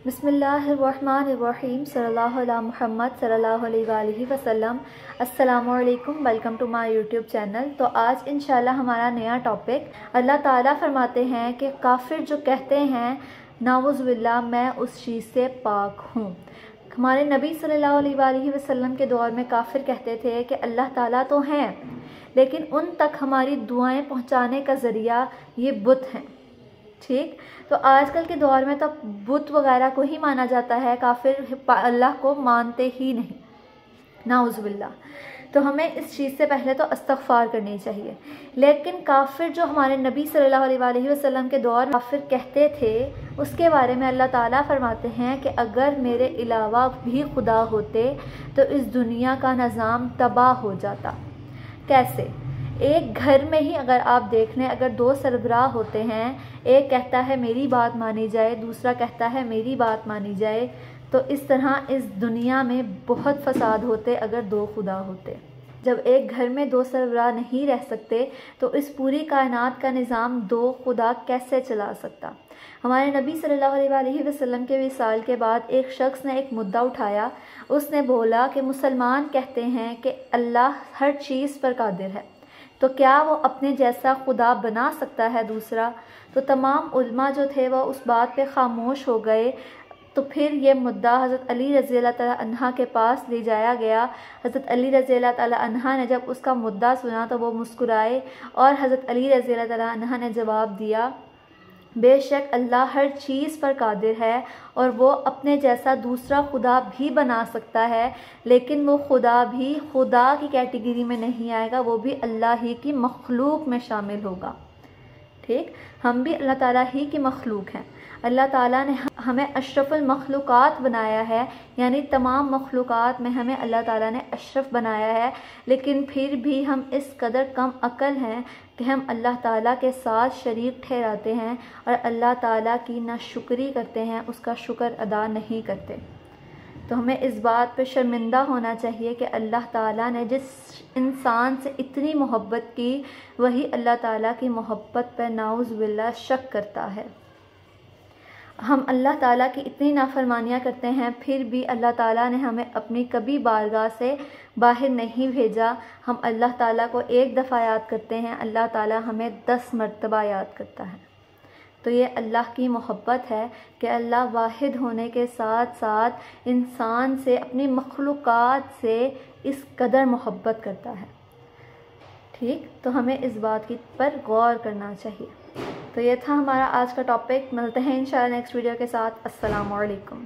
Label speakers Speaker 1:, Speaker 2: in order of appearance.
Speaker 1: बिस्मिल्लाहिर्रहमानिर्रहीम सल्लल्लाहु अला मुहम्मद सल्लल्लाहु अलैहि वसल्लम। अस्सलामु अलैकुम, welcome to my YouTube channel. तो आज इंशाल्लाह हमारा नया टॉपिक, अल्लाह ताला फरमाते हैं कि काफिर जो कहते हैं नाउज़ुबिल्लाह मैं उस चीज़ से पाक हूँ। हमारे नबी सल्लल्लाहु अलैहि वसल्लम के दौर में काफिर कहते थे कि अल्लाह ताला तो हैं, लेकिन उन तक हमारी दुआएं पहुँचाने का ज़रिया ये बुत हैं। ठीक, तो आजकल के दौर में तो बुत वगैरह को ही माना जाता है, काफिर अल्लाह को मानते ही नहीं, नाउज़ुबिल्लाह। तो हमें इस चीज़ से पहले तो इस्तग़फ़ार करनी चाहिए। लेकिन काफिर जो हमारे नबी सल्लल्लाहु अलैहि वसल्लम के दौर काफिर कहते थे, उसके बारे में अल्लाह ताला फरमाते हैं कि अगर मेरे अलावा भी खुदा होते तो इस दुनिया का निज़ाम तबाह हो जाता। कैसे? एक घर में ही अगर आप देख लें, अगर दो सरबराह होते हैं, एक कहता है मेरी बात मानी जाए, दूसरा कहता है मेरी बात मानी जाए, तो इस तरह इस दुनिया में बहुत फसाद होते अगर दो खुदा होते। जब एक घर में दो सरबराह नहीं रह सकते तो इस पूरी कायनात का निज़ाम दो खुदा कैसे चला सकता। हमारे नबी सल्लल्लाहु अलैहि वसल्लम के विसाल के बाद एक शख्स ने एक मुद्दा उठाया। उसने बोला कि मुसलमान कहते हैं कि अल्लाह हर चीज़ पर कादिर है, तो क्या वो अपने जैसा खुदा बना सकता है दूसरा? तो तमाम उल्मा जो थे वो उस बात पे खामोश हो गए। तो फिर ये मुद्दा हज़रत अली रज़ी अल्लाह तआला अन्हा के पास ले जाया गया। हज़रत अली रज़ी अल्लाह तआला अन्हा ने जब उसका मुद्दा सुना तो वो मुस्कुराए और हज़रत अली रज़ी अल्लाह तआला अन्हा ने जवाब दिया, बेशक अल्लाह हर चीज़ पर कादिर है और वो अपने जैसा दूसरा खुदा भी बना सकता है, लेकिन वो खुदा भी खुदा की कैटेगरी में नहीं आएगा, वो भी अल्लाह ही की मखलूक में शामिल होगा। ठीक, हम भी अल्लाह ताला ही की मखलूक हैं। अल्लाह ताला ने हमें अशरफुल मखलूक़ात बनाया है, यानी तमाम मखलूक़ात में हमें अल्लाह ताला ने अशरफ बनाया है, लेकिन फिर भी हम इस कदर कम अकल हैं कि हम अल्लाह ताला के साथ शरीक ठहराते हैं और अल्लाह ताला की नाशुक्री करते हैं, उसका शुक्र अदा नहीं करते। तो हमें इस बात पे शर्मिंदा होना चाहिए कि अल्लाह ताला ने जिस इंसान से इतनी मोहब्बत की, वही अल्लाह ताला की मोहब्बत पर नाउज़ुबिल्लाह शक करता है। हम अल्लाह ताला की इतनी नाफरमानियाँ करते हैं, फिर भी अल्लाह ताला ने हमें अपनी कभी बारगाह से बाहर नहीं भेजा। हम अल्लाह ताला को एक दफ़ा याद करते हैं, अल्लाह ताला हमें 10 मरतबा याद करता है। तो ये अल्लाह की मोहब्बत है कि अल्लाह वाहिद होने के साथ साथ इंसान से, अपनी मखलूक़ात से इस कदर मोहब्बत करता है। ठीक, तो हमें इस बात पर गौर करना चाहिए। तो ये था हमारा आज का टॉपिक। मिलते हैं इंशाल्लाह नेक्स्ट वीडियो के साथ। अस्सलामु अलैकुम।